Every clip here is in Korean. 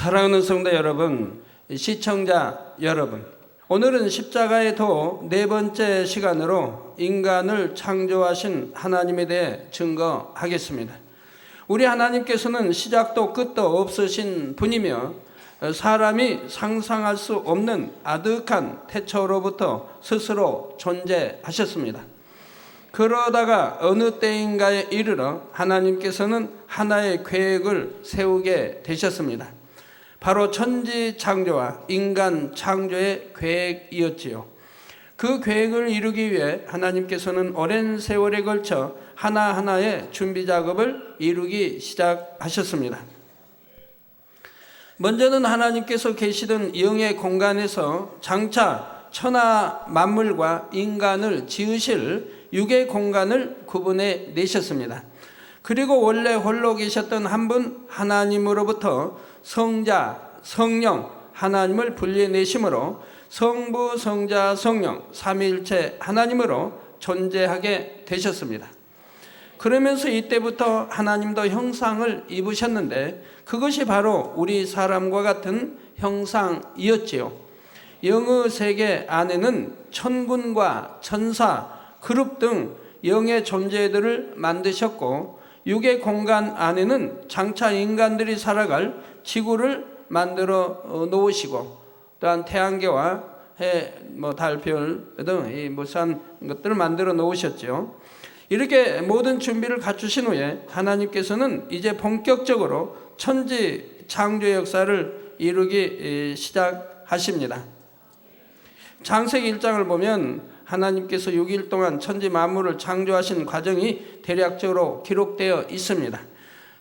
사랑하는 성도 여러분, 시청자 여러분, 오늘은 십자가의 도 네 번째 시간으로 인간을 창조하신 하나님에 대해 증거하겠습니다. 우리 하나님께서는 시작도 끝도 없으신 분이며 사람이 상상할 수 없는 아득한 태초로부터 스스로 존재하셨습니다. 그러다가 어느 때인가에 이르러 하나님께서는 하나의 계획을 세우게 되셨습니다. 바로 천지 창조와 인간 창조의 계획이었지요. 그 계획을 이루기 위해 하나님께서는 오랜 세월에 걸쳐 하나하나의 준비 작업을 이루기 시작하셨습니다. 먼저는 하나님께서 계시던 영의 공간에서 장차 천하 만물과 인간을 지으실 육의 공간을 구분해 내셨습니다. 그리고 원래 홀로 계셨던 한 분 하나님으로부터 성자, 성령, 하나님을 분리내심으로 성부, 성자, 성령, 삼위일체 하나님으로 존재하게 되셨습니다. 그러면서 이때부터 하나님도 형상을 입으셨는데 그것이 바로 우리 사람과 같은 형상이었지요. 영의 세계 안에는 천군과 천사, 그룹 등 영의 존재들을 만드셨고 육의 공간 안에는 장차 인간들이 살아갈 지구를 만들어 놓으시고 또한 태양계와 해, 달, 별 등 이 무수한 것들을 만들어 놓으셨죠. 이렇게 모든 준비를 갖추신 후에 하나님께서는 이제 본격적으로 천지 창조 역사를 이루기 시작하십니다. 창세기 1장을 보면 하나님께서 6일 동안 천지 만물을 창조하신 과정이 대략적으로 기록되어 있습니다.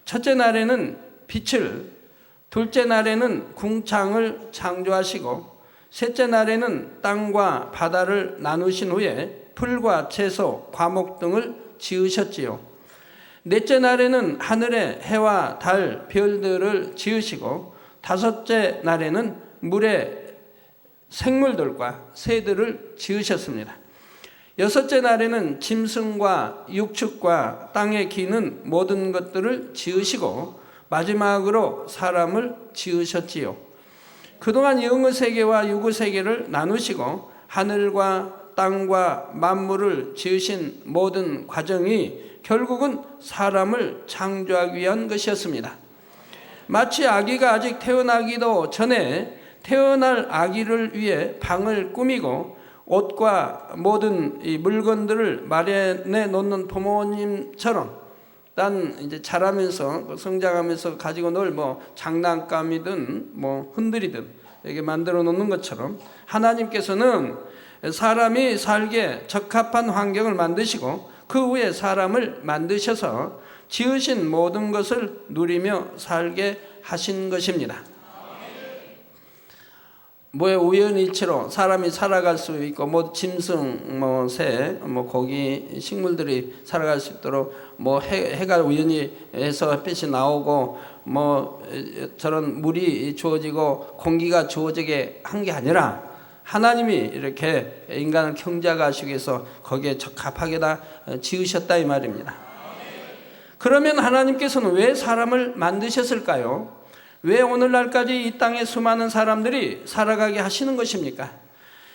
첫째 날에는 빛을, 둘째 날에는 궁창을 창조하시고 셋째 날에는 땅과 바다를 나누신 후에 풀과 채소, 과목 등을 지으셨지요. 넷째 날에는 하늘의 해와 달, 별들을 지으시고 다섯째 날에는 물의 생물들과 새들을 지으셨습니다. 여섯째 날에는 짐승과 육축과 땅에 기는 모든 것들을 지으시고 마지막으로 사람을 지으셨지요. 그동안 영의 세계와 육의 세계를 나누시고 하늘과 땅과 만물을 지으신 모든 과정이 결국은 사람을 창조하기 위한 것이었습니다. 마치 아기가 아직 태어나기도 전에 태어날 아기를 위해 방을 꾸미고 옷과 모든 이 물건들을 마련해 놓는 부모님처럼 난 이제 자라면서 성장하면서 가지고 놀 장난감이든 흔들이든 이렇게 만들어 놓는 것처럼 하나님께서는 사람이 살기에 적합한 환경을 만드시고 그 후에 사람을 만드셔서 지으신 모든 것을 누리며 살게 하신 것입니다. 우연일치로 사람이 살아갈 수 있고 짐승, 새, 고기, 식물들이 살아갈 수 있도록 해가 우연히 해서 햇빛이 나오고 저런 물이 주어지고 공기가 주어지게 한 게 아니라 하나님이 이렇게 인간을 경작하시기 위해서 거기에 적합하게 다 지으셨다 이 말입니다. 그러면 하나님께서는 왜 사람을 만드셨을까요? 왜 오늘날까지 이 땅에 수많은 사람들이 살아가게 하시는 것입니까?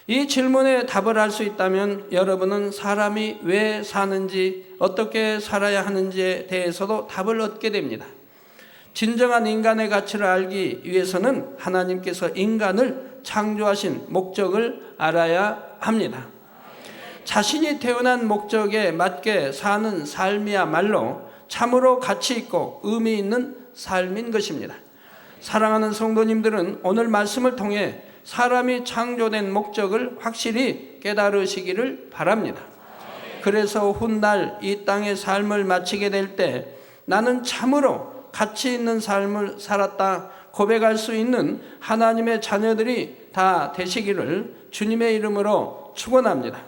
이 질문에 답을 할 수 있다면 여러분은 사람이 왜 사는지 어떻게 살아야 하는지에 대해서도 답을 얻게 됩니다. 진정한 인간의 가치를 알기 위해서는 하나님께서 인간을 창조하신 목적을 알아야 합니다. 자신이 태어난 목적에 맞게 사는 삶이야말로 참으로 가치 있고 의미 있는 삶인 것입니다. 사랑하는 성도님들은 오늘 말씀을 통해 사람이 창조된 목적을 확실히 깨달으시기를 바랍니다. 그래서 훗날 이 땅의 삶을 마치게 될 때 나는 참으로 가치 있는 삶을 살았다 고백할 수 있는 하나님의 자녀들이 다 되시기를 주님의 이름으로 축원합니다.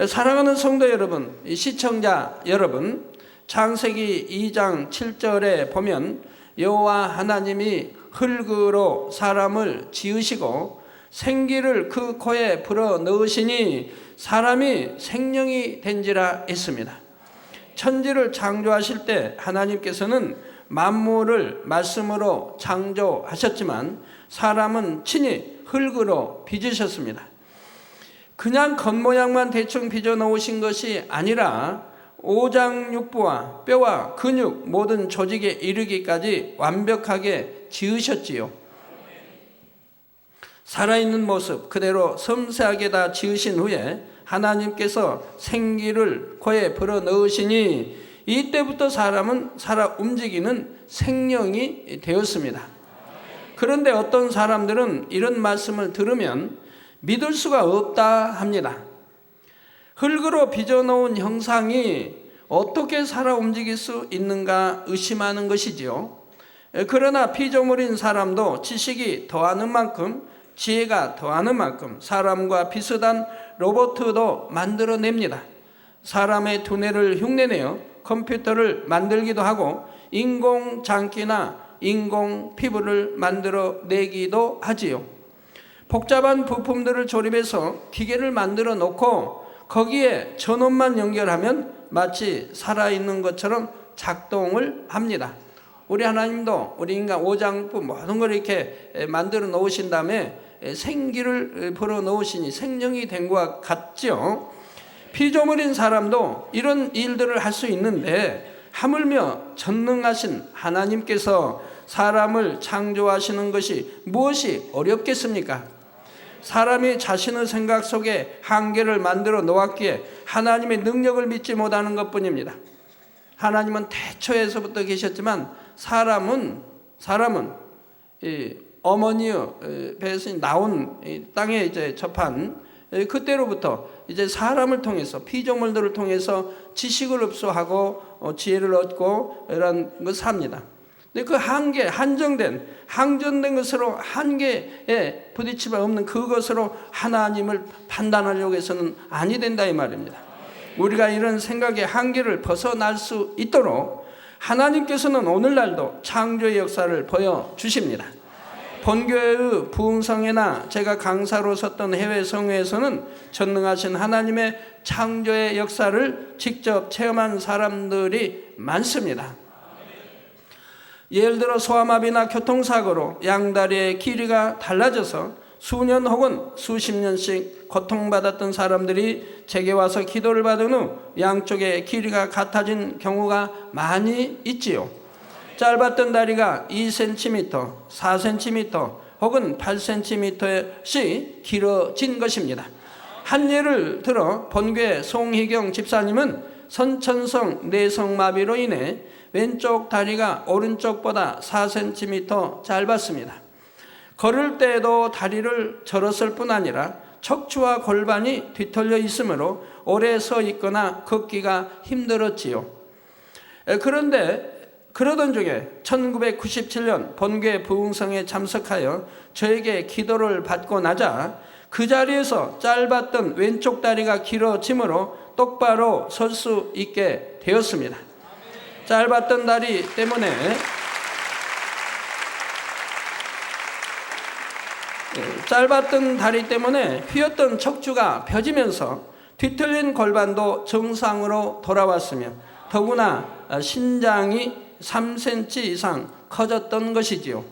사랑하는 성도 여러분, 시청자 여러분, 창세기 2장 7절에 보면 여호와 하나님이 흙으로 사람을 지으시고 생기를 그 코에 불어 넣으시니 사람이 생명이 된지라 했습니다. 천지를 창조하실 때 하나님께서는 만물을 말씀으로 창조하셨지만 사람은 친히 흙으로 빚으셨습니다. 그냥 겉모양만 대충 빚어 놓으신 것이 아니라 오장육부와 뼈와 근육 모든 조직에 이르기까지 완벽하게 지으셨지요. 살아있는 모습 그대로 섬세하게 다 지으신 후에 하나님께서 생기를 코에 불어 넣으시니 이때부터 사람은 살아 움직이는 생명이 되었습니다. 그런데 어떤 사람들은 이런 말씀을 들으면 믿을 수가 없다 합니다. 흙으로 빚어놓은 형상이 어떻게 살아 움직일 수 있는가 의심하는 것이지요. 그러나 피조물인 사람도 지식이 더하는 만큼 지혜가 더하는 만큼 사람과 비슷한 로봇도 만들어냅니다. 사람의 두뇌를 흉내내어 컴퓨터를 만들기도 하고 인공장기나 인공 피부를 만들어내기도 하지요. 복잡한 부품들을 조립해서 기계를 만들어 놓고 거기에 전원만 연결하면 마치 살아있는 것처럼 작동을 합니다. 우리 하나님도 우리 인간 오장부 모든 걸 이렇게 만들어 놓으신 다음에 생기를 불어 넣으시니 생명이 된 것 같죠. 피조물인 사람도 이런 일들을 할 수 있는데 하물며 전능하신 하나님께서 사람을 창조하시는 것이 무엇이 어렵겠습니까? 사람이 자신의 생각 속에 한계를 만들어 놓았기에 하나님의 능력을 믿지 못하는 것뿐입니다. 하나님은 태초에서부터 계셨지만 사람은 어머니의 배에서 나온 땅에 이제 접한 그때로부터 이제 사람을 통해서 피조물들을 통해서 지식을 흡수하고 지혜를 얻고 이런 것을 합니다. 근데 그 한계, 항전된 것으로 한계에 부딪힐 수 없는 그것으로 하나님을 판단하려고 해서는 아니 된다 이 말입니다. 우리가 이런 생각의 한계를 벗어날 수 있도록 하나님께서는 오늘날도 창조의 역사를 보여주십니다. 본교회의 부흥성회나 제가 강사로 섰던 해외 성회에서는 전능하신 하나님의 창조의 역사를 직접 체험한 사람들이 많습니다. 예를 들어 소아마비나 교통사고로 양다리의 길이가 달라져서 수년 혹은 수십 년씩 고통받았던 사람들이 제게 와서 기도를 받은 후 양쪽의 길이가 같아진 경우가 많이 있지요. 짧았던 다리가 2cm, 4cm 혹은 8cm씩 길어진 것입니다. 한 예를 들어 본교회 송희경 집사님은 선천성 내성마비로 인해 왼쪽 다리가 오른쪽보다 4cm 짧았습니다. 걸을 때에도 다리를 절었을 뿐 아니라 척추와 골반이 뒤틀려 있으므로 오래 서 있거나 걷기가 힘들었지요. 그런데 그러던 중에 1997년 본교회 부흥성에 참석하여 저에게 기도를 받고 나자 그 자리에서 짧았던 왼쪽 다리가 길어지므로 똑바로 설 수 있게 되었습니다. 짧았던 다리 때문에 휘었던 척추가 펴지면서 뒤틀린 골반도 정상으로 돌아왔으며 더구나 신장이 3cm 이상 커졌던 것이지요.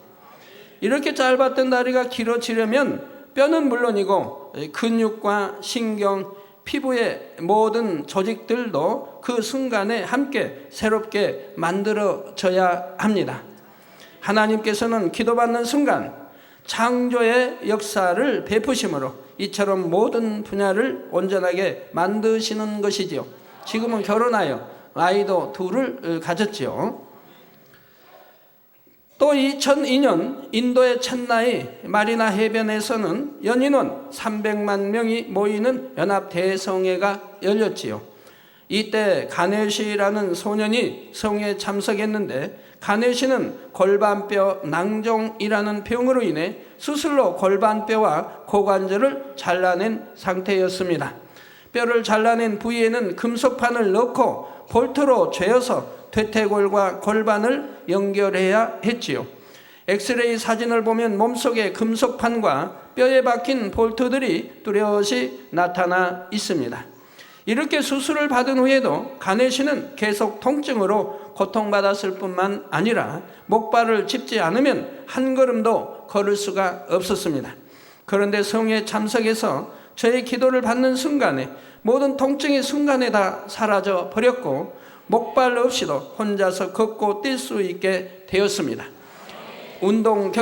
이렇게 짧았던 다리가 길어지려면 뼈는 물론이고 근육과 신경, 피부의 모든 조직들도 그 순간에 함께 새롭게 만들어져야 합니다. 하나님께서는 기도받는 순간 창조의 역사를 베푸심으로 이처럼 모든 분야를 온전하게 만드시는 것이지요. 지금은 결혼하여 아이도 둘을 가졌지요. 또 2002년 인도의 첸나이 마리나 해변에서는 연인원 300만 명이 모이는 연합 대성회가 열렸지요. 이때 가네시라는 소년이 성회에 참석했는데 가네시는 골반뼈 낭종이라는 병으로 인해 수술로 골반뼈와 고관절을 잘라낸 상태였습니다. 뼈를 잘라낸 부위에는 금속판을 넣고 볼트로 죄어서 퇴퇴골과 골반을 연결해야 했지요. 엑스레이 사진을 보면 몸속에 금속판과 뼈에 박힌 볼트들이 뚜렷이 나타나 있습니다. 이렇게 수술을 받은 후에도 가네 씨는 계속 통증으로 고통받았을 뿐만 아니라 목발을 짚지 않으면 한 걸음도 걸을 수가 없었습니다. 그런데 성회에 참석해서 저의 기도를 받는 순간에 모든 통증이 순간에 다 사라져 버렸고 목발 없이도 혼자서 걷고 뛸 수 있게 되었습니다. 운동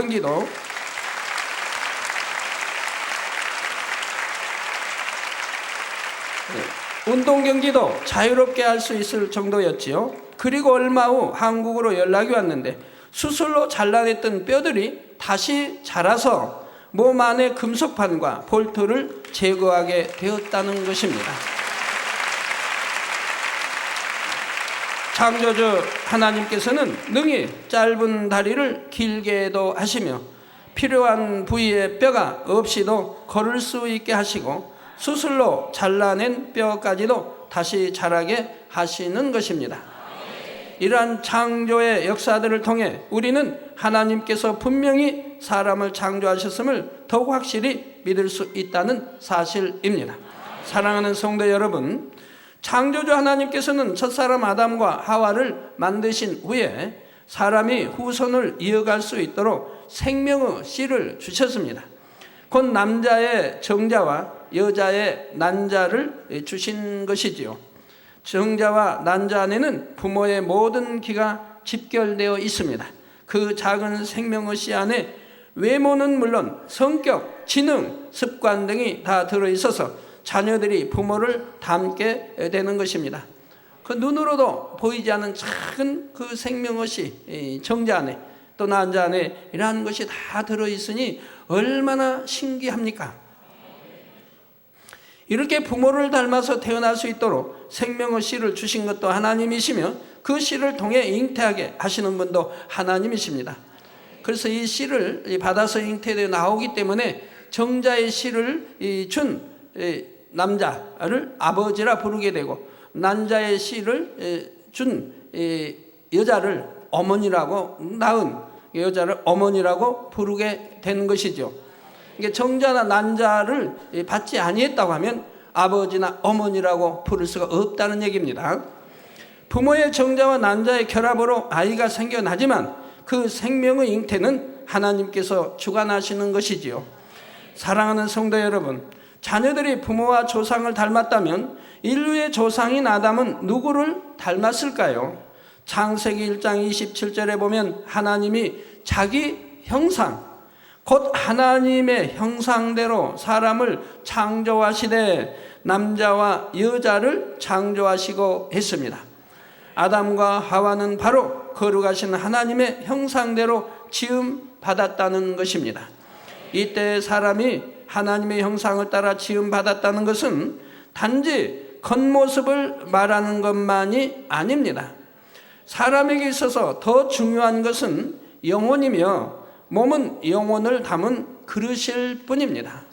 경기도 자유롭게 할 수 있을 정도였지요. 그리고 얼마 후 한국으로 연락이 왔는데 수술로 잘라냈던 뼈들이 다시 자라서 몸 안의 금속판과 볼트를 제거하게 되었다는 것입니다. 창조주 하나님께서는 능히 짧은 다리를 길게도 하시며 필요한 부위의 뼈가 없이도 걸을 수 있게 하시고 수술로 잘라낸 뼈까지도 다시 자라게 하시는 것입니다. 이러한 창조의 역사들을 통해 우리는 하나님께서 분명히 사람을 창조하셨음을 더욱 확실히 믿을 수 있다는 사실입니다. 사랑하는 성도 여러분, 창조주 하나님께서는 첫사람 아담과 하와를 만드신 후에 사람이 후손을 이어갈 수 있도록 생명의 씨를 주셨습니다. 곧 남자의 정자와 여자의 난자를 주신 것이지요. 정자와 난자 안에는 부모의 모든 기가 집결되어 있습니다. 그 작은 생명의 씨 안에 외모는 물론 성격, 지능, 습관 등이 다 들어있어서 자녀들이 부모를 닮게 되는 것입니다. 그 눈으로도 보이지 않는 작은 그 생명의 씨, 정자 안에 또 난자 안에 이러한 것이 다 들어있으니 얼마나 신기합니까? 이렇게 부모를 닮아서 태어날 수 있도록 생명의 씨를 주신 것도 하나님이시며 그 씨를 통해 잉태하게 하시는 분도 하나님이십니다. 그래서 이 씨를 받아서 잉태되어 나오기 때문에 정자의 씨를 준 남자를 아버지라 부르게 되고 난자의 씨를 준 여자를 어머니라고 낳은 여자를 어머니라고 부르게 되는 것이죠. 정자나 난자를 받지 아니했다고 하면 아버지나 어머니라고 부를 수가 없다는 얘기입니다. 부모의 정자와 난자의 결합으로 아이가 생겨나지만 그 생명의 잉태는 하나님께서 주관하시는 것이지요. 사랑하는 성도 여러분, 자녀들이 부모와 조상을 닮았다면 인류의 조상인 아담은 누구를 닮았을까요? 창세기 1장 27절에 보면 하나님이 자기 형상, 곧 하나님의 형상대로 사람을 창조하시되 남자와 여자를 창조하시고 했습니다. 아담과 하와는 바로 거룩하신 하나님의 형상대로 지음 받았다는 것입니다. 이때 사람이 하나님의 형상을 따라 지음 받았다는 것은 단지 겉모습을 말하는 것만이 아닙니다. 사람에게 있어서 더 중요한 것은 영혼이며 몸은 영혼을 담은 그릇일 뿐입니다.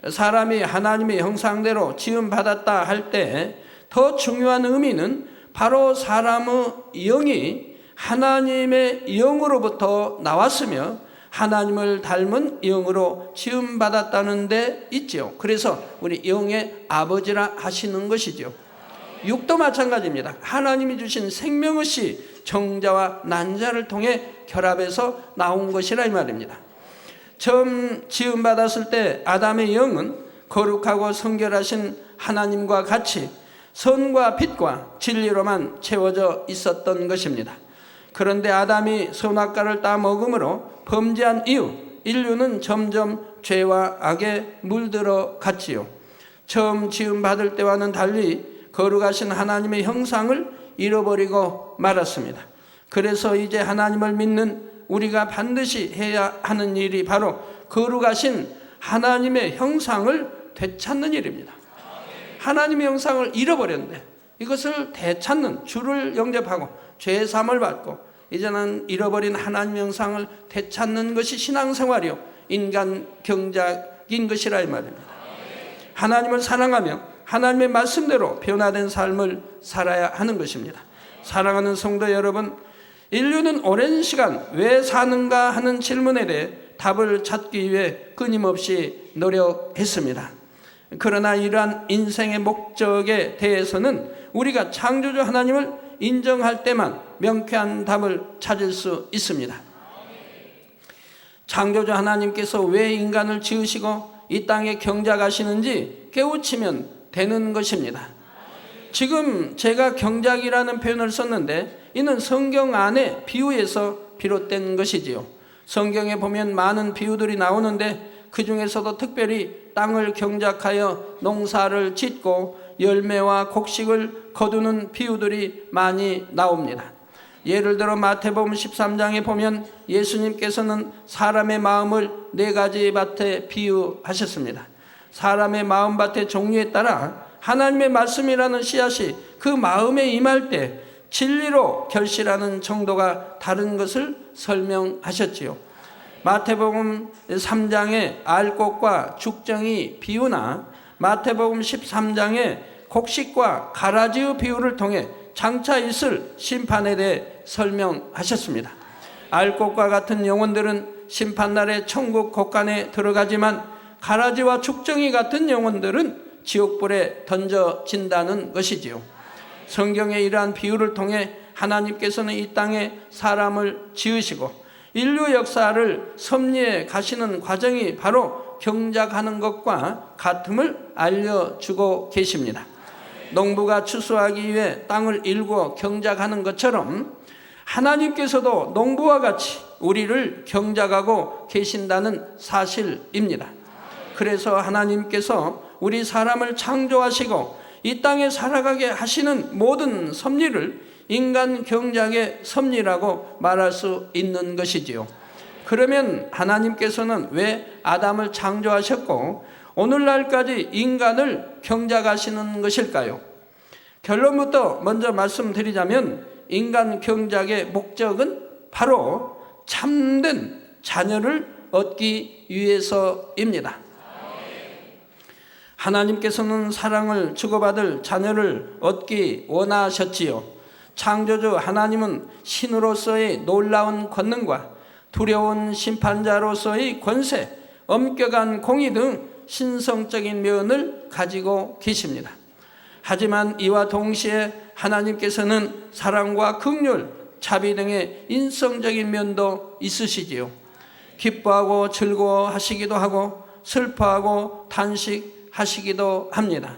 사람이 하나님의 형상대로 지음받았다 할 때 더 중요한 의미는 바로 사람의 영이 하나님의 영으로부터 나왔으며 하나님을 닮은 영으로 지음받았다는 데 있죠. 그래서 우리 영의 아버지라 하시는 것이죠. 육도 마찬가지입니다. 하나님이 주신 생명의 씨 정자와 난자를 통해 결합해서 나온 것이라 이 말입니다. 처음 지음받았을 때 아담의 영은 거룩하고 성결하신 하나님과 같이 선과 빛과 진리로만 채워져 있었던 것입니다. 그런데 아담이 선악과를 따먹음으로 범죄한 이후 인류는 점점 죄와 악에 물들어 갔지요. 처음 지음받을 때와는 달리 거룩하신 하나님의 형상을 잃어버리고 말았습니다. 그래서 이제 하나님을 믿는 우리가 반드시 해야 하는 일이 바로 거룩하신 하나님의 형상을 되찾는 일입니다. 하나님의 형상을 잃어버렸는데 이것을 되찾는, 주를 영접하고 죄 사함을 받고 이제는 잃어버린 하나님의 형상을 되찾는 것이 신앙생활이요 인간 경작인 것이라 이 말입니다. 하나님을 사랑하며 하나님의 말씀대로 변화된 삶을 살아야 하는 것입니다. 사랑하는 성도 여러분, 인류는 오랜 시간 왜 사는가 하는 질문에 대해 답을 찾기 위해 끊임없이 노력했습니다. 그러나 이러한 인생의 목적에 대해서는 우리가 창조주 하나님을 인정할 때만 명쾌한 답을 찾을 수 있습니다. 창조주 하나님께서 왜 인간을 지으시고 이 땅에 경작하시는지 깨우치면 되는 것입니다. 지금 제가 경작이라는 표현을 썼는데 이는 성경 안에 비유에서 비롯된 것이지요. 성경에 보면 많은 비유들이 나오는데 그 중에서도 특별히 땅을 경작하여 농사를 짓고 열매와 곡식을 거두는 비유들이 많이 나옵니다. 예를 들어 마태복음 13장에 보면 예수님께서는 사람의 마음을 4가지 밭에 비유하셨습니다. 사람의 마음밭의 종류에 따라 하나님의 말씀이라는 씨앗이 그 마음에 임할 때 진리로 결실하는 정도가 다른 것을 설명하셨지요. 마태복음 3장의 알곡과 죽정이 비유나 마태복음 13장의 곡식과 가라지의 비유를 통해 장차 있을 심판에 대해 설명하셨습니다. 알곡과 같은 영혼들은 심판날에 천국 곳간에 들어가지만 가라지와 죽정이 같은 영혼들은 지옥불에 던져진다는 것이지요. 성경의 이러한 비유를 통해 하나님께서는 이 땅에 사람을 지으시고 인류 역사를 섭리해 가시는 과정이 바로 경작하는 것과 같음을 알려주고 계십니다. 농부가 추수하기 위해 땅을 일구어 경작하는 것처럼 하나님께서도 농부와 같이 우리를 경작하고 계신다는 사실입니다. 그래서 하나님께서 우리 사람을 창조하시고 이 땅에 살아가게 하시는 모든 섭리를 인간 경작의 섭리라고 말할 수 있는 것이지요. 그러면 하나님께서는 왜 아담을 창조하셨고 오늘날까지 인간을 경작하시는 것일까요? 결론부터 먼저 말씀드리자면 인간 경작의 목적은 바로 참된 자녀를 얻기 위해서입니다. 하나님께서는 사랑을 주고받을 자녀를 얻기 원하셨지요. 창조주 하나님은 신으로서의 놀라운 권능과 두려운 심판자로서의 권세, 엄격한 공의 등 신성적인 면을 가지고 계십니다. 하지만 이와 동시에 하나님께서는 사랑과 긍휼, 자비 등의 인성적인 면도 있으시지요. 기뻐하고 즐거워하시기도 하고 슬퍼하고 탄식하시기도 합니다.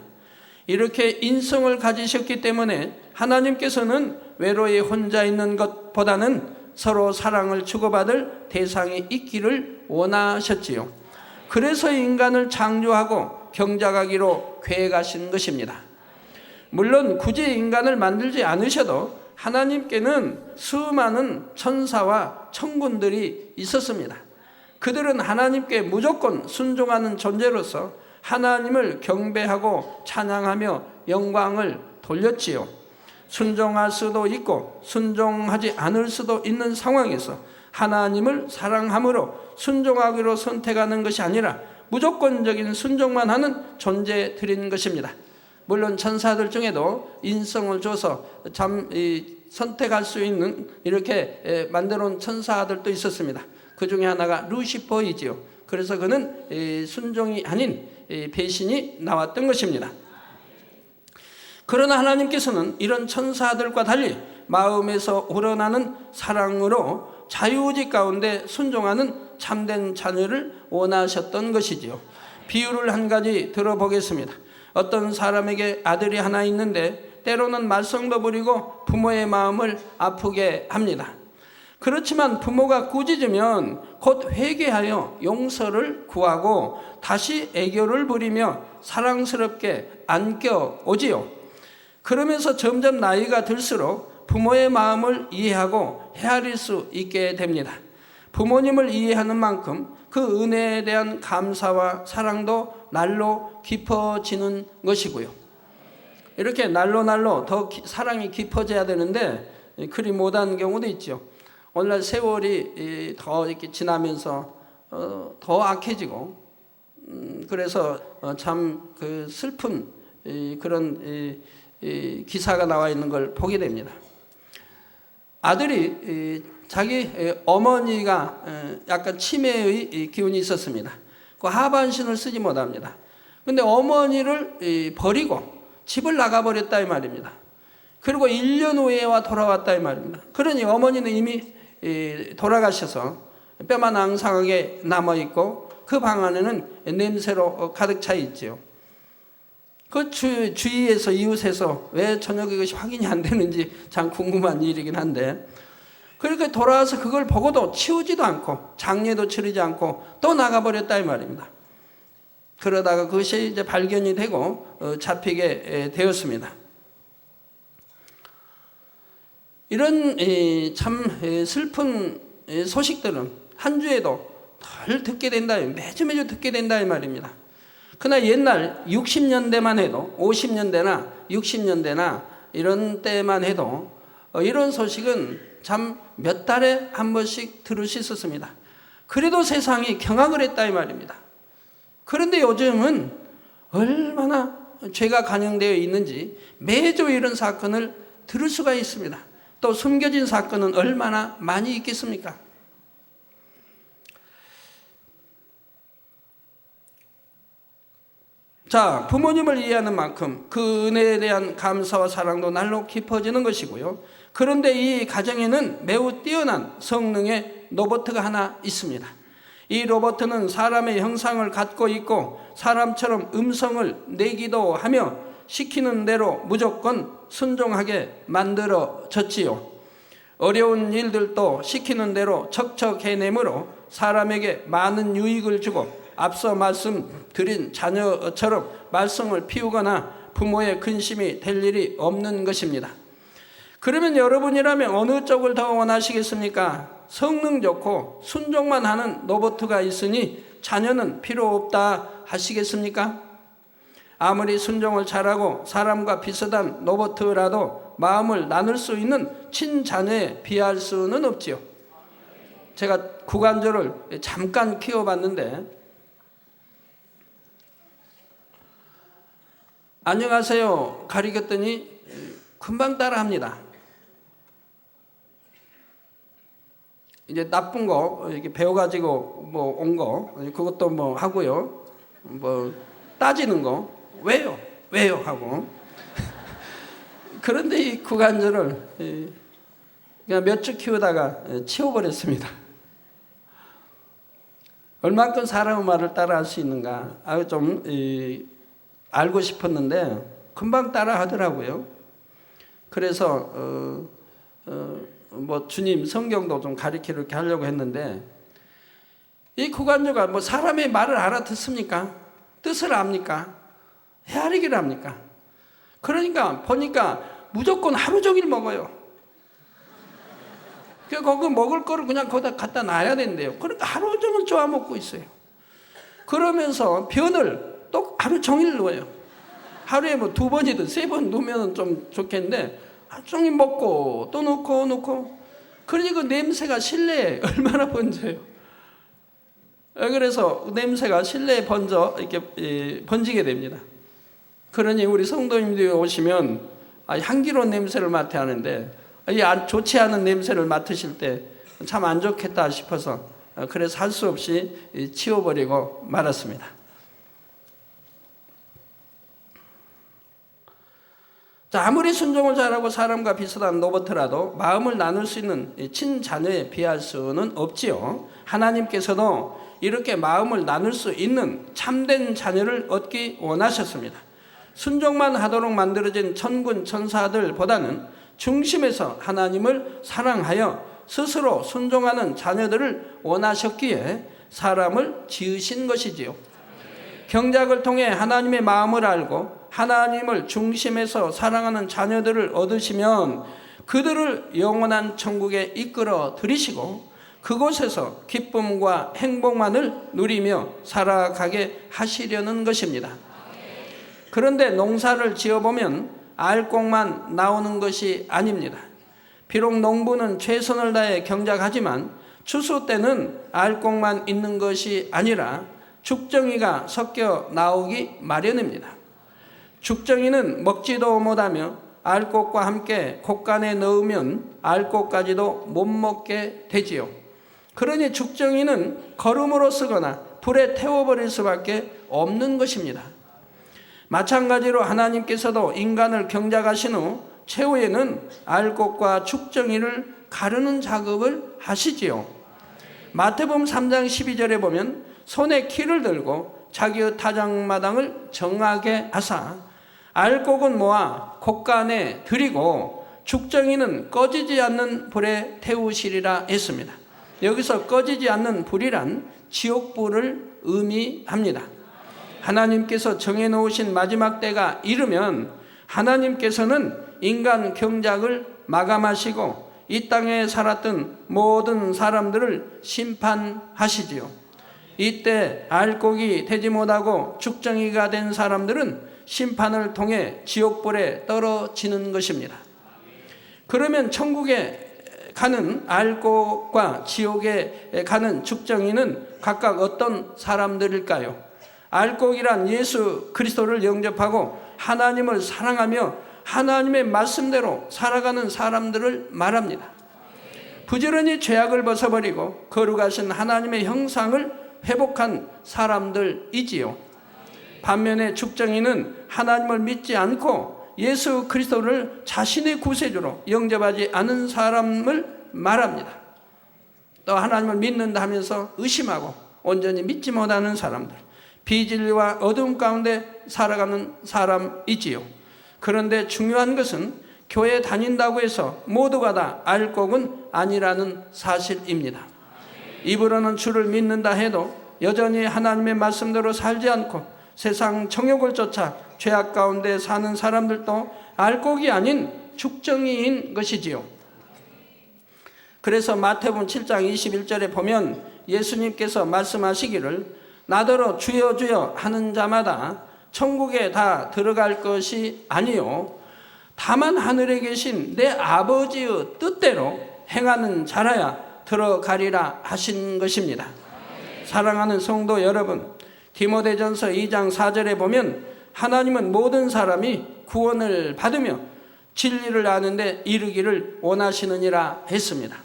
이렇게 인성을 가지셨기 때문에 하나님께서는 외로이 혼자 있는 것보다는 서로 사랑을 주고받을 대상이 있기를 원하셨지요. 그래서 인간을 창조하고 경작하기로 계획하신 것입니다. 물론 굳이 인간을 만들지 않으셔도 하나님께는 수많은 천사와 천군들이 있었습니다. 그들은 하나님께 무조건 순종하는 존재로서 하나님을 경배하고 찬양하며 영광을 돌렸지요. 순종할 수도 있고 순종하지 않을 수도 있는 상황에서 하나님을 사랑함으로 순종하기로 선택하는 것이 아니라 무조건적인 순종만 하는 존재들인 것입니다. 물론 천사들 중에도 인성을 줘서 선택할 수 있는 이렇게 만들어 놓은 천사들도 있었습니다. 그 중에 하나가 루시퍼이지요. 그래서 그는 순종이 아닌 배신이 나왔던 것입니다. 그러나 하나님께서는 이런 천사들과 달리 마음에서 우러나는 사랑으로 자유의지 가운데 순종하는 참된 자녀를 원하셨던 것이지요. 비유를 한 가지 들어보겠습니다. 어떤 사람에게 아들이 하나 있는데 때로는 말썽도 부리고 부모의 마음을 아프게 합니다. 그렇지만 부모가 꾸짖으면 곧 회개하여 용서를 구하고 다시 애교를 부리며 사랑스럽게 안겨오지요. 그러면서 점점 나이가 들수록 부모의 마음을 이해하고 헤아릴 수 있게 됩니다. 부모님을 이해하는 만큼 그 은혜에 대한 감사와 사랑도 날로 깊어지는 것이고요. 이렇게 날로 더 사랑이 깊어져야 되는데 그리 못한 경우도 있죠. 오늘날 세월이 더 이렇게 지나면서 더 악해지고 그래서 참 그 슬픈 그런 기사가 나와 있는 걸 보게 됩니다. 아들이 자기 어머니가 약간 치매의 기운이 있었습니다. 그 하반신을 쓰지 못합니다. 근데 어머니를 버리고 집을 나가버렸다 이 말입니다. 그리고 1년 후에와 돌아왔다 이 말입니다. 그러니 어머니는 이미 돌아가셔서 뼈만 앙상하게 남아있고 그 방 안에는 냄새로 가득 차 있지요. 그 주위에서 이웃에서 왜 저녁에 이것이 확인이 안 되는지 참 궁금한 일이긴 한데, 그렇게 돌아와서 그걸 보고도 치우지도 않고 장례도 치르지 않고 또 나가버렸다 이 말입니다. 그러다가 그것이 이제 발견이 되고 잡히게 되었습니다. 이런 참 슬픈 소식들은 한 주에도 덜 듣게 된다, 매주 듣게 된다 이 말입니다. 그러나 옛날 60년대만 해도 50년대나 60년대나 이런 때만 해도 이런 소식은 참 몇 달에 한 번씩 들을 수 있었습니다. 그래도 세상이 경악을 했다 이 말입니다. 그런데 요즘은 얼마나 죄가 관영되어 있는지 매주 이런 사건을 들을 수가 있습니다. 또 숨겨진 사건은 얼마나 많이 있겠습니까? 자, 부모님을 이해하는 만큼 그 은혜에 대한 감사와 사랑도 날로 깊어지는 것이고요. 그런데 이 가정에는 매우 뛰어난 성능의 로봇가 하나 있습니다. 이 로봇은 사람의 형상을 갖고 있고 사람처럼 음성을 내기도 하며 시키는 대로 무조건 순종하게 만들어졌지요. 어려운 일들도 시키는 대로 척척 해내므로 사람에게 많은 유익을 주고 앞서 말씀드린 자녀처럼 말썽을 피우거나 부모의 근심이 될 일이 없는 것입니다. 그러면 여러분이라면 어느 쪽을 더 원하시겠습니까? 성능 좋고 순종만 하는 로봇가 있으니 자녀는 필요 없다 하시겠습니까? 아무리 순종을 잘하고 사람과 비슷한 로봇라도 마음을 나눌 수 있는 친자녀에 비할 수는 없지요. 제가 구간조를 잠깐 키워봤는데, 안녕하세요 가리켰더니 금방 따라합니다. 이제 나쁜 거 이렇게 배워가지고 뭐 온 거 그것도 뭐 하고요. 뭐 따지는 거 왜요 하고. 그런데 이 구간조를 그냥 몇 주 키우다가 치워버렸습니다. 얼만큼 사람의 말을 따라할 수 있는가 좀 알고 싶었는데 금방 따라 하더라고요. 그래서 뭐 주님 성경도 좀 가르치려 이렇게 하려고 했는데, 이 구간조가 뭐 사람의 말을 알아듣습니까? 뜻을 압니까? 헤아리기를 합니까? 그러니까 보니까 무조건 하루 종일 먹어요. 거기 먹을 거를 그냥 거기다 갖다 놔야 된대요. 그러니까 하루 종일 쪼아 먹고 있어요. 그러면서 변을 또 하루 종일 넣어요. 하루에 뭐 2번이든 3번 넣으면 좀 좋겠는데 하루 종일 먹고 또 넣고 그러니 그 냄새가 실내에 얼마나 번져요. 그래서 냄새가 실내에 이렇게 번지게 됩니다. 그러니 우리 성도님들이 오시면 향기로운 냄새를 맡아야 하는데 좋지 않은 냄새를 맡으실 때 참 안 좋겠다 싶어서 그래서 할 수 없이 치워버리고 말았습니다. 자, 아무리 순종을 잘하고 사람과 비슷한 로봇이라도 마음을 나눌 수 있는 친자녀에 비할 수는 없지요. 하나님께서도 이렇게 마음을 나눌 수 있는 참된 자녀를 얻기 원하셨습니다. 순종만 하도록 만들어진 천군 천사들보다는 중심에서 하나님을 사랑하여 스스로 순종하는 자녀들을 원하셨기에 사람을 지으신 것이지요. 경작을 통해 하나님의 마음을 알고 하나님을 중심에서 사랑하는 자녀들을 얻으시면 그들을 영원한 천국에 이끌어 들이시고 그곳에서 기쁨과 행복만을 누리며 살아가게 하시려는 것입니다. 그런데 농사를 지어보면 알곡만 나오는 것이 아닙니다. 비록 농부는 최선을 다해 경작하지만 추수 때는 알곡만 있는 것이 아니라 죽정이가 섞여 나오기 마련입니다. 죽정이는 먹지도 못하며 알곡과 함께 곶간에 넣으면 알곡까지도 못 먹게 되지요. 그러니 죽정이는 거름으로 쓰거나 불에 태워버릴 수밖에 없는 것입니다. 마찬가지로 하나님께서도 인간을 경작하신 후 최후에는 알곡과 죽정이를 가르는 작업을 하시지요. 마태복음 3장 12절에 보면 손에 키를 들고 자기의 타작마당을 정하게 하사 알곡은 모아 곡간에 들이고 죽정이는 꺼지지 않는 불에 태우시리라 했습니다. 여기서 꺼지지 않는 불이란 지옥불을 의미합니다. 하나님께서 정해놓으신 마지막 때가 이르면 하나님께서는 인간 경작을 마감하시고 이 땅에 살았던 모든 사람들을 심판하시지요. 이때 알곡이 되지 못하고 죽정이가 된 사람들은 심판을 통해 지옥불에 떨어지는 것입니다. 그러면 천국에 가는 알곡과 지옥에 가는 죽정이는 각각 어떤 사람들일까요? 알곡이란 예수 그리스도를 영접하고 하나님을 사랑하며 하나님의 말씀대로 살아가는 사람들을 말합니다. 부지런히 죄악을 벗어버리고 거룩하신 하나님의 형상을 회복한 사람들이지요. 반면에 죽정이는 하나님을 믿지 않고 예수 그리스도를 자신의 구세주로 영접하지 않은 사람을 말합니다. 또 하나님을 믿는다 하면서 의심하고 온전히 믿지 못하는 사람들, 비진리와 어둠 가운데 살아가는 사람이지요. 그런데 중요한 것은 교회 다닌다고 해서 모두가 다 알곡은 아니라는 사실입니다. 입으로는 주를 믿는다 해도 여전히 하나님의 말씀대로 살지 않고 세상 정욕을 쫓아 죄악 가운데 사는 사람들도 알곡이 아닌 죽정이인 것이지요. 그래서 마태복음 7장 21절에 보면 예수님께서 말씀하시기를 나더러 주여 주여 하는 자마다 천국에 다 들어갈 것이 아니요 다만 하늘에 계신 내 아버지의 뜻대로 행하는 자라야 들어가리라 하신 것입니다. 사랑하는 성도 여러분, 디모데전서 2장 4절에 보면 하나님은 모든 사람이 구원을 받으며 진리를 아는데 이르기를 원하시느니라 했습니다.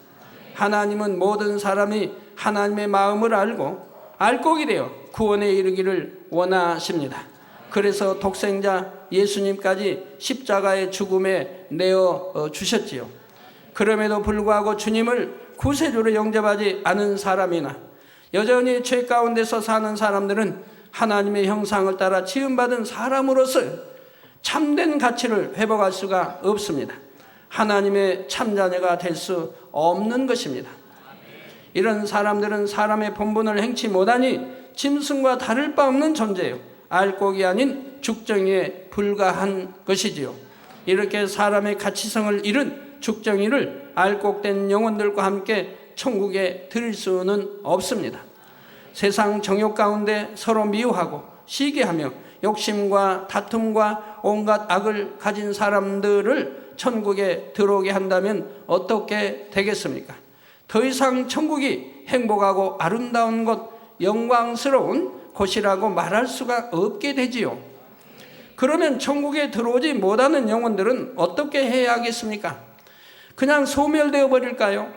하나님은 모든 사람이 하나님의 마음을 알고 알곡이 되어 구원에 이르기를 원하십니다. 그래서 독생자 예수님까지 십자가의 죽음에 내어 주셨지요. 그럼에도 불구하고 주님을 구세주로 영접하지 않은 사람이나 여전히 죄 가운데서 사는 사람들은 하나님의 형상을 따라 지음받은 사람으로서 참된 가치를 회복할 수가 없습니다. 하나님의 참자녀가 될 수 없는 것입니다. 이런 사람들은 사람의 본분을 행치 못하니 짐승과 다를 바 없는 존재예요. 알곡이 아닌 죽정이에 불과한 것이지요. 이렇게 사람의 가치성을 잃은 죽정이를 알곡된 영혼들과 함께 천국에 들일 수는 없습니다. 세상 정욕 가운데 서로 미워하고 시기하며 욕심과 다툼과 온갖 악을 가진 사람들을 천국에 들어오게 한다면 어떻게 되겠습니까? 더 이상 천국이 행복하고 아름다운 곳, 영광스러운 곳이라고 말할 수가 없게 되지요. 그러면 천국에 들어오지 못하는 영혼들은 어떻게 해야 하겠습니까? 그냥 소멸되어 버릴까요?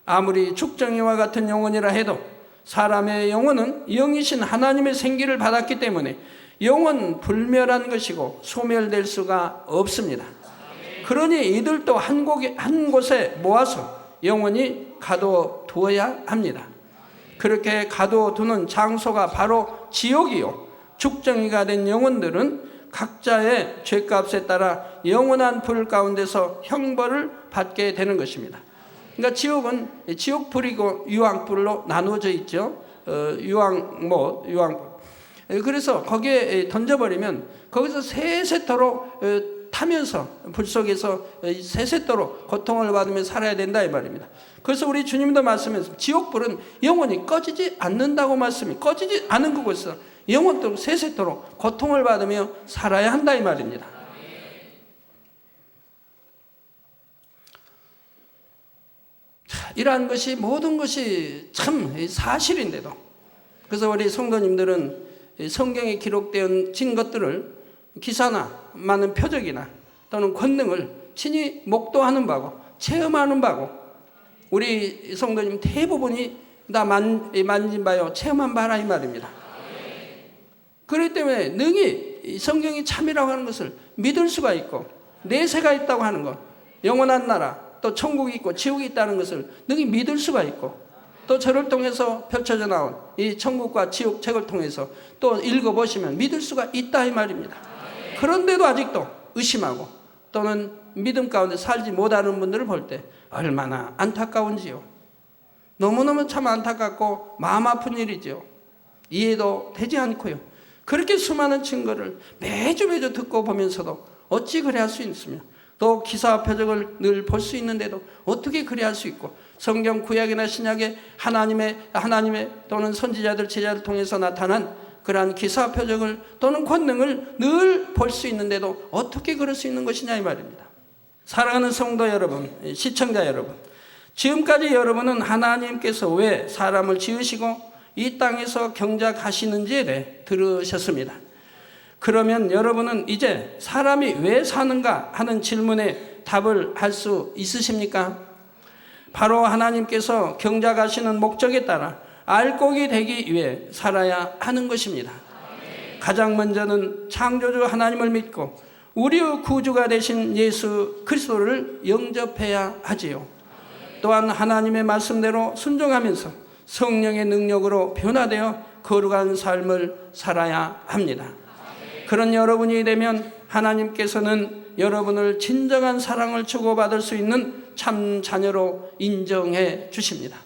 아무리 죽정이와 같은 영혼이라 해도 사람의 영혼은 영이신 하나님의 생기를 받았기 때문에 영혼 불멸한 것이고 소멸될 수가 없습니다. 그러니 이들도 한 곳에 모아서 영원히 가둬두어야 합니다. 그렇게 가둬두는 장소가 바로 지옥이요. 죽정이가 된 영혼들은 각자의 죄값에 따라 영원한 불 가운데서 형벌을 받게 되는 것입니다. 그러니까 지옥은 지옥불이고 유황불로 나누어져 있죠. 유황불. 그래서 거기에 던져버리면 거기서 세세토록 타면서 불 속에서 세세토록 고통을 받으며 살아야 된다 이 말입니다. 그래서 우리 주님도 말씀했습니다. 지옥불은 영원히 꺼지지 않는다고 말씀이 꺼지지 않은 그곳에서 영원토록 세세토록 고통을 받으며 살아야 한다 이 말입니다. 이러한 것이 모든 것이 참 사실인데도 그래서 우리 성도님들은 성경에 기록되어진 것들을 기사나 많은 표적이나 또는 권능을 친히 목도하는 바고 체험하는 바고 우리 성도님 대부분이 다 만진 바요 체험한 바라 이 말입니다. 그렇기 때문에 능히 이 성경이 참이라고 하는 것을 믿을 수가 있고, 내세가 있다고 하는 것, 영원한 나라, 또 천국이 있고 지옥이 있다는 것을 능히 믿을 수가 있고, 또 저를 통해서 펼쳐져 나온 이 천국과 지옥 책을 통해서 또 읽어보시면 믿을 수가 있다 이 말입니다. 그런데도 아직도 의심하고 또는 믿음 가운데 살지 못하는 분들을 볼 때 얼마나 안타까운지요. 너무너무 참 안타깝고 마음 아픈 일이죠. 이해도 되지 않고요. 그렇게 수많은 증거를 매주 듣고 보면서도 어찌 그래 할 수 있으며, 또 기사와 표적을 늘 볼 수 있는데도 어떻게 그래 할 수 있고, 성경 구약이나 신약에 하나님의 또는 선지자들 제자를 통해서 나타난 그러한 기사와 표적을 또는 권능을 늘 볼 수 있는데도 어떻게 그럴 수 있는 것이냐 이 말입니다. 사랑하는 성도 여러분, 시청자 여러분, 지금까지 여러분은 하나님께서 왜 사람을 지으시고 이 땅에서 경작하시는지에 대해 들으셨습니다. 그러면 여러분은 이제 사람이 왜 사는가 하는 질문에 답을 할 수 있으십니까? 바로 하나님께서 경작하시는 목적에 따라 알곡이 되기 위해 살아야 하는 것입니다. 가장 먼저는 창조주 하나님을 믿고 우리의 구주가 되신 예수 그리스도를 영접해야 하지요. 또한 하나님의 말씀대로 순종하면서 성령의 능력으로 변화되어 거룩한 삶을 살아야 합니다. 그런 여러분이 되면 하나님께서는 여러분을 진정한 사랑을 주고받을 수 있는 참 자녀로 인정해 주십니다.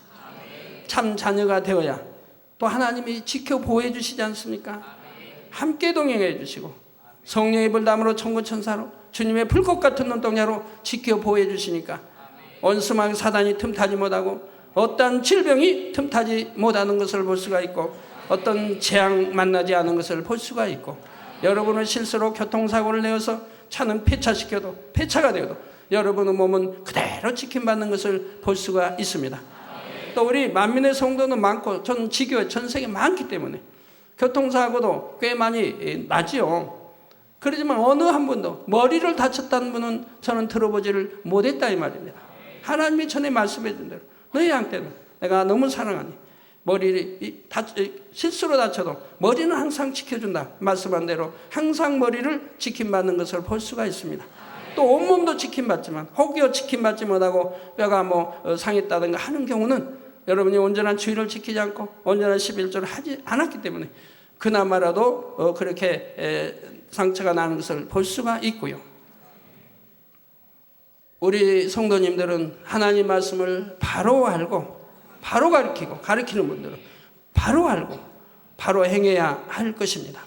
참 자녀가 되어야 또 하나님이 지켜 보호해 주시지 않습니까? 함께 동행해 주시고 성령의 불담으로 천군천사로 주님의 불꽃 같은 눈동자로 지켜 보호해 주시니까 원수마귀 사단이 틈타지 못하고 어떤 질병이 틈타지 못하는 것을 볼 수가 있고, 어떤 재앙 만나지 않은 것을 볼 수가 있고, 여러분은 실수로 교통사고를 내어서 차는 폐차시켜도 폐차가 되어도 여러분의 몸은 그대로 지킴받는 것을 볼 수가 있습니다. 또 우리 만민의 성도는 많고 전 지교회 전 세계 많기 때문에 교통사고도 꽤 많이 나지요. 그렇지만 어느 한 분도 머리를 다쳤다는 분은 저는 들어보지를 못했다 이 말입니다. 하나님이 전에 말씀해 준 대로 너희 양떼는 내가 너무 사랑하니 머리를 실수로 다쳐도 머리는 항상 지켜준다 말씀한 대로 항상 머리를 지킴받는 것을 볼 수가 있습니다. 또 온몸도 지킴받지만 혹여 지킴받지 못하고 뼈가 상했다든가 하는 경우는 여러분이 온전한 주의를 지키지 않고 온전한 11조를 하지 않았기 때문에 그나마라도 그렇게 상처가 나는 것을 볼 수가 있고요. 우리 성도님들은 하나님 말씀을 바로 알고 바로 가르치는 분들은 바로 알고 바로 행해야 할 것입니다.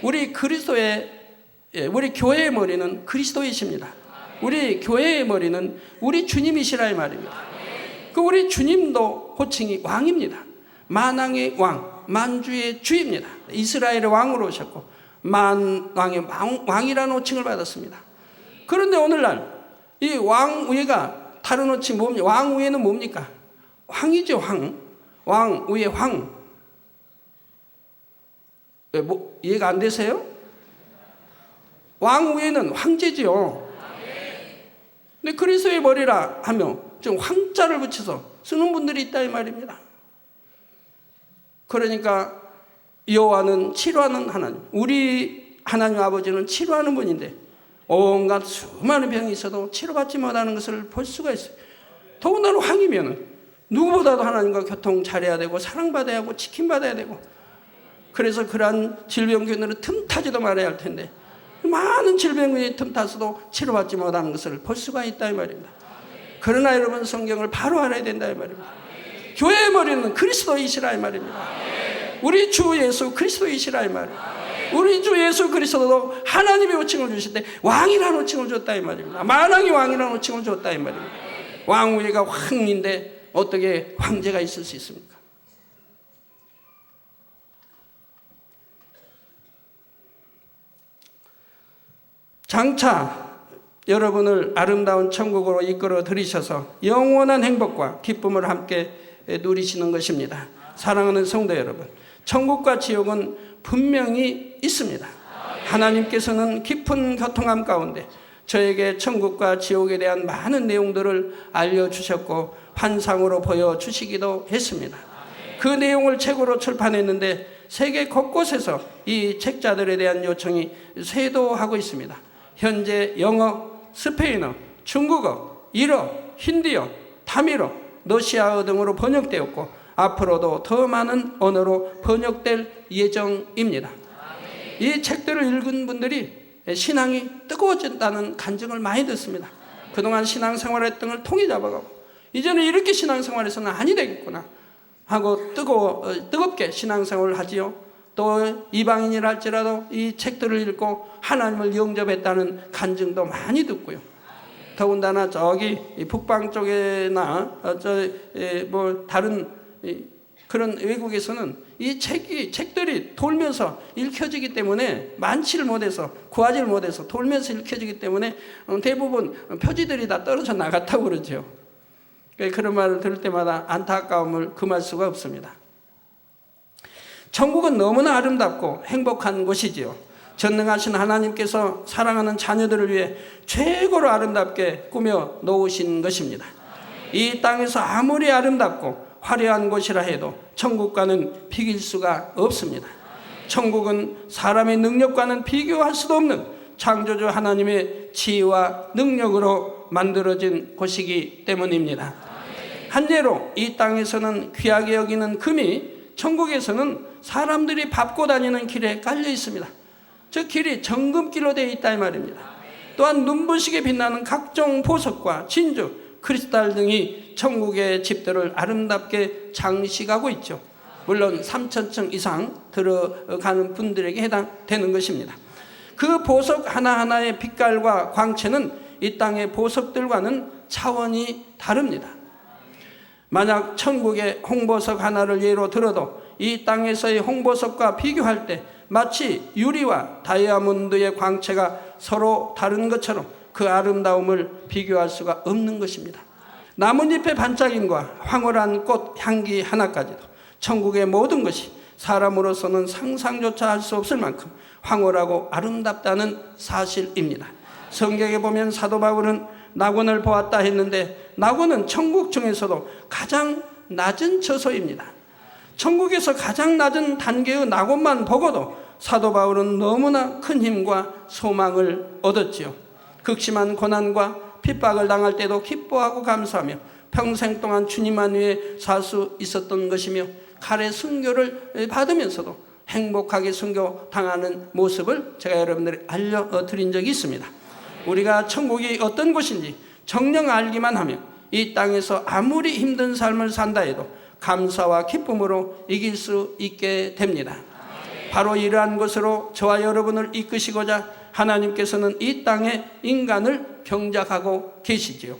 우리 교회의 머리는 그리스도이십니다. 우리 교회의 머리는 우리 주님이시라 이 말입니다. 그 우리 주님도 호칭이 왕입니다. 만왕의 왕, 만주의 주입니다. 이스라엘의 왕으로 오셨고 만왕의 왕이라는 호칭을 받았습니다. 그런데 오늘날 이 왕 위가 다른 호칭 뭡니까? 왕 위에는 뭡니까? 황이죠, 황. 왕 위에 황. 이해가 안 되세요? 왕 위에는 황제지요. 근데 그리스도의 머리라 하며 좀 황자를 붙여서 쓰는 분들이 있다 이 말입니다. 그러니까 여호와는 치료하는 하나님, 우리 하나님 아버지는 치료하는 분인데 온갖 수많은 병이 있어도 치료받지 못하는 것을 볼 수가 있어요. 더군다나 황이면은 누구보다도 하나님과 교통 잘해야 되고 사랑받아야 하고 지킴받아야 되고, 그래서 그러한 질병균으로 틈타지도 말아야 할 텐데 많은 질병균이 틈타서도 치료받지 못하는 것을 볼 수가 있다 이 말입니다. 그러나 여러분 성경을 바로 알아야 된다 이 말입니다. 교회의 머리는 그리스도이시라 이 말입니다. 우리 주 예수 그리스도이시라 이 말입니다. 우리 주 예수 그리스도도 하나님의 호칭을 주실 때 왕이라는 호칭을 줬다 이 말입니다. 만왕의 왕이라는 호칭을 줬다 이 말입니다. 왕 위가 황인데 어떻게 황제가 있을 수 있습니까? 장차 여러분을 아름다운 천국으로 이끌어 들이셔서 영원한 행복과 기쁨을 함께 누리시는 것입니다. 사랑하는 성도 여러분, 천국과 지옥은 분명히 있습니다. 하나님께서는 깊은 교통함 가운데 저에게 천국과 지옥에 대한 많은 내용들을 알려주셨고 환상으로 보여주시기도 했습니다. 그 내용을 책으로 출판했는데 세계 곳곳에서 이 책자들에 대한 요청이 쇄도하고 있습니다. 현재 영어, 스페인어, 중국어, 일어, 힌디어, 타밀어, 러시아어 등으로 번역되었고 앞으로도 더 많은 언어로 번역될 예정입니다. 이 책들을 읽은 분들이 신앙이 뜨거워진다는 간증을 많이 듣습니다. 그동안 신앙생활했던 걸 통이 잡아가고 이제는 이렇게 신앙생활에서는 아니 되겠구나 하고 뜨겁게 신앙생활을 하지요. 또 이방인이라 할지라도 이 책들을 읽고 하나님을 영접했다는 간증도 많이 듣고요. 더군다나 저기 북방 쪽에나 다른 그런 외국에서는 이 책들이 돌면서 읽혀지기 때문에 많지를 못해서 구하지를 못해서 돌면서 읽혀지기 때문에 대부분 표지들이 다 떨어져 나갔다고 그러죠. 그런 말을 들을 때마다 안타까움을 금할 수가 없습니다. 천국은 너무나 아름답고 행복한 곳이지요. 전능하신 하나님께서 사랑하는 자녀들을 위해 최고로 아름답게 꾸며 놓으신 것입니다. 이 땅에서 아무리 아름답고 화려한 곳이라 해도 천국과는 비길 수가 없습니다. 천국은 사람의 능력과는 비교할 수도 없는 창조주 하나님의 지혜와 능력으로 만들어진 곳이기 때문입니다. 한 예로 이 땅에서는 귀하게 여기는 금이 천국에서는 사람들이 밟고 다니는 길에 깔려 있습니다. 저 길이 정금길로 되어 있다 이 말입니다. 또한 눈부시게 빛나는 각종 보석과 진주, 크리스탈 등이 천국의 집들을 아름답게 장식하고 있죠. 물론 3,000층 이상 들어가는 분들에게 해당되는 것입니다. 그 보석 하나하나의 빛깔과 광채는 이 땅의 보석들과는 차원이 다릅니다. 만약 천국의 홍보석 하나를 예로 들어도 이 땅에서의 홍보석과 비교할 때 마치 유리와 다이아몬드의 광채가 서로 다른 것처럼 그 아름다움을 비교할 수가 없는 것입니다. 나뭇잎의 반짝임과 황홀한 꽃 향기 하나까지도 천국의 모든 것이 사람으로서는 상상조차 할 수 없을 만큼 황홀하고 아름답다는 사실입니다. 성경에 보면 사도 바울은 낙원을 보았다 했는데 낙원은 천국 중에서도 가장 낮은 처소입니다. 천국에서 가장 낮은 단계의 낙원만 보고도 사도 바울은 너무나 큰 힘과 소망을 얻었지요. 극심한 고난과 핍박을 당할 때도 기뻐하고 감사하며 평생 동안 주님만 위해 살 수 있었던 것이며 칼의 순교를 받으면서도 행복하게 순교 당하는 모습을 제가 여러분들에게 알려드린 적이 있습니다. 우리가 천국이 어떤 곳인지 정녕 알기만 하면 이 땅에서 아무리 힘든 삶을 산다 해도 감사와 기쁨으로 이길 수 있게 됩니다. 바로 이러한 것으로 저와 여러분을 이끄시고자 하나님께서는 이 땅에 인간을 경작하고 계시지요.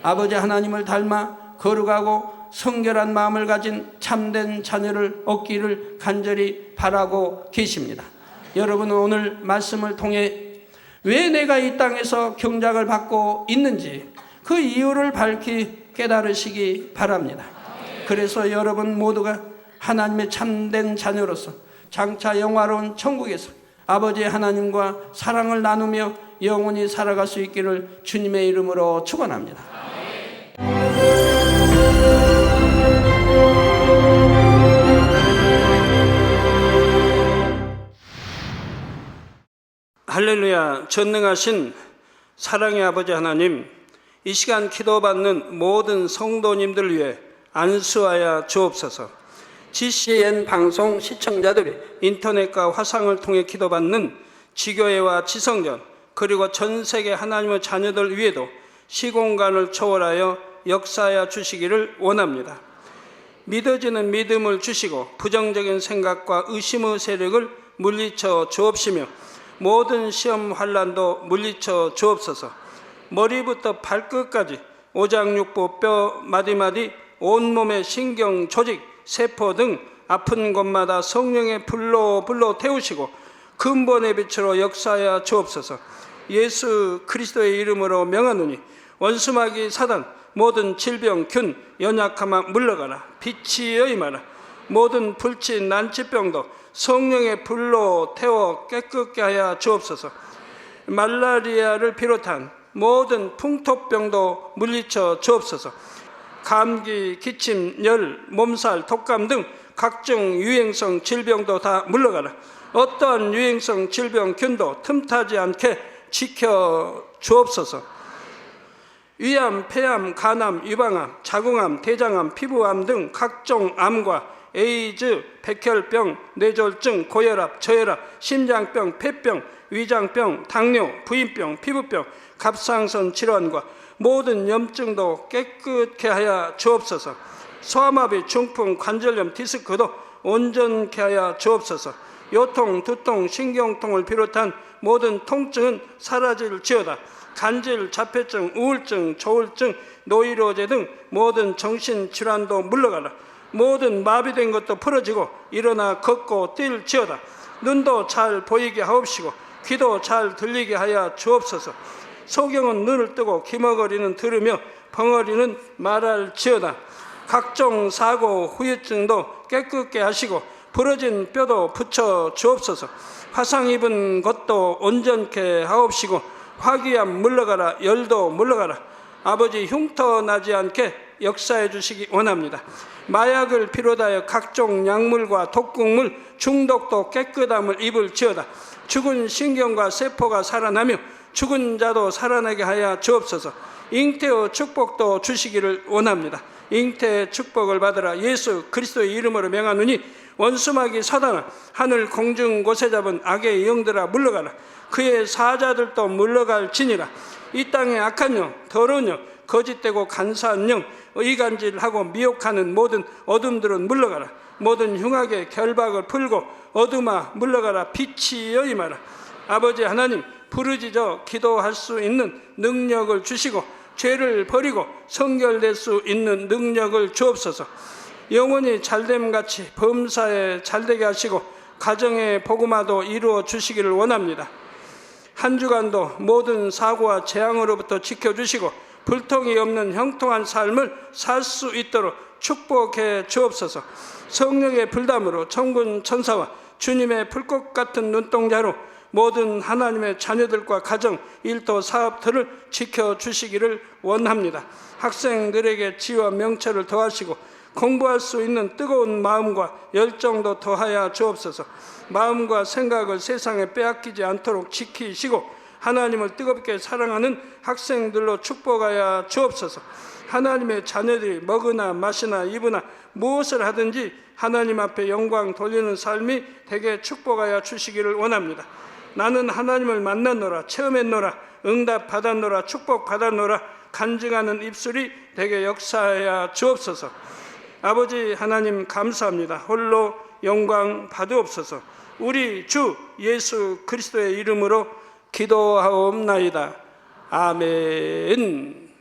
아버지 하나님을 닮아 거룩하고 성결한 마음을 가진 참된 자녀를 얻기를 간절히 바라고 계십니다. 여러분은 오늘 말씀을 통해 왜 내가 이 땅에서 경작을 받고 있는지 그 이유를 밝히 깨달으시기 바랍니다. 그래서 여러분 모두가 하나님의 참된 자녀로서 장차 영화로운 천국에서 아버지 하나님과 사랑을 나누며 영원히 살아갈 수 있기를 주님의 이름으로 축원합니다. 할렐루야. 전능하신 사랑의 아버지 하나님, 이 시간 기도받는 모든 성도님들 위해 안수하여 주옵소서. GCN 방송 시청자들이 인터넷과 화상을 통해 기도받는 지교회와 지성전 그리고 전 세계 하나님의 자녀들 위에도 시공간을 초월하여 역사하여 주시기를 원합니다. 믿어지는 믿음을 주시고 부정적인 생각과 의심의 세력을 물리쳐 주옵시며 모든 시험 환난도 물리쳐 주옵소서. 머리부터 발끝까지 오장육부 뼈 마디마디 온몸의 신경 조직 세포 등 아픈 곳마다 성령의 불로 태우시고 근본의 빛으로 역사하여 주옵소서. 예수 그리스도의 이름으로 명하노니 원수마귀 사단 모든 질병 균 연약함아 물러가라. 빛이여 임하라. 모든 불치 난치병도 성령의 불로 태워 깨끗게 하여 주옵소서. 말라리아를 비롯한 모든 풍토병도 물리쳐 주옵소서. 감기, 기침, 열, 몸살, 독감 등 각종 유행성 질병도 다 물러가라. 어떠한 유행성 질병균도 틈타지 않게 지켜 주옵소서. 위암, 폐암, 간암, 유방암, 자궁암, 대장암, 피부암 등 각종 암과 에이즈, 백혈병, 뇌졸중, 고혈압, 저혈압, 심장병, 폐병, 위장병, 당뇨, 부인병, 피부병, 갑상선 질환과 모든 염증도 깨끗게 하여 주옵소서. 소아마비, 중풍, 관절염, 디스크도 온전케 하여 주옵소서. 요통, 두통, 신경통을 비롯한 모든 통증은 사라질지어다. 간질, 자폐증, 우울증, 조울증, 노이로제 등 모든 정신질환도 물러가라. 모든 마비된 것도 풀어지고 일어나 걷고 뛸지어다. 눈도 잘 보이게 하옵시고 귀도 잘 들리게 하여 주옵소서. 소경은 눈을 뜨고 기머거리는 들으며 벙어리는 말할지어다. 각종 사고, 후유증도 깨끗게 하시고 부러진 뼈도 붙여 주옵소서. 화상 입은 것도 온전케 하옵시고 화기암 물러가라. 열도 물러가라. 아버지 흉터 나지 않게 역사해 주시기 원합니다. 마약을 비롯하여 각종 약물과 독극물 중독도 깨끗함을 입을지어다. 죽은 신경과 세포가 살아나며 죽은 자도 살아나게 하여 주옵소서. 잉태의 축복도 주시기를 원합니다. 잉태의 축복을 받으라. 예수 그리스도의 이름으로 명하노니 원수마귀 사단아, 하늘 공중 곳에 잡은 악의 영들아 물러가라. 그의 사자들도 물러갈지니라. 이 땅의 악한 영, 더러운 영, 거짓되고 간사한 영, 의간질하고 미혹하는 모든 어둠들은 물러가라. 모든 흉악의 결박을 풀고 어둠아 물러가라. 빛이여 임하라. 아버지 하나님, 부르짖어 기도할 수 있는 능력을 주시고 죄를 버리고 성결될 수 있는 능력을 주옵소서. 영원히 잘됨같이 범사에 잘되게 하시고 가정의 복음화도 이루어 주시기를 원합니다. 한 주간도 모든 사고와 재앙으로부터 지켜주시고 불통이 없는 형통한 삶을 살 수 있도록 축복해 주옵소서. 성령의 불담으로 천군 천사와 주님의 불꽃 같은 눈동자로 모든 하나님의 자녀들과 가정, 일터, 사업들을 지켜주시기를 원합니다. 학생들에게 지혜와 명철을 더하시고 공부할 수 있는 뜨거운 마음과 열정도 더하여 주옵소서. 마음과 생각을 세상에 빼앗기지 않도록 지키시고 하나님을 뜨겁게 사랑하는 학생들로 축복하여 주옵소서. 하나님의 자녀들이 먹으나 마시나 입으나 무엇을 하든지 하나님 앞에 영광 돌리는 삶이 되게 축복하여 주시기를 원합니다. 나는 하나님을 만났노라, 체험했노라, 응답 받았노라, 축복 받았노라 간증하는 입술이 되게 역사하여 주옵소서. 아버지 하나님 감사합니다. 홀로 영광 받으옵소서. 우리 주 예수 그리스도의 이름으로 기도하옵나이다. 아멘.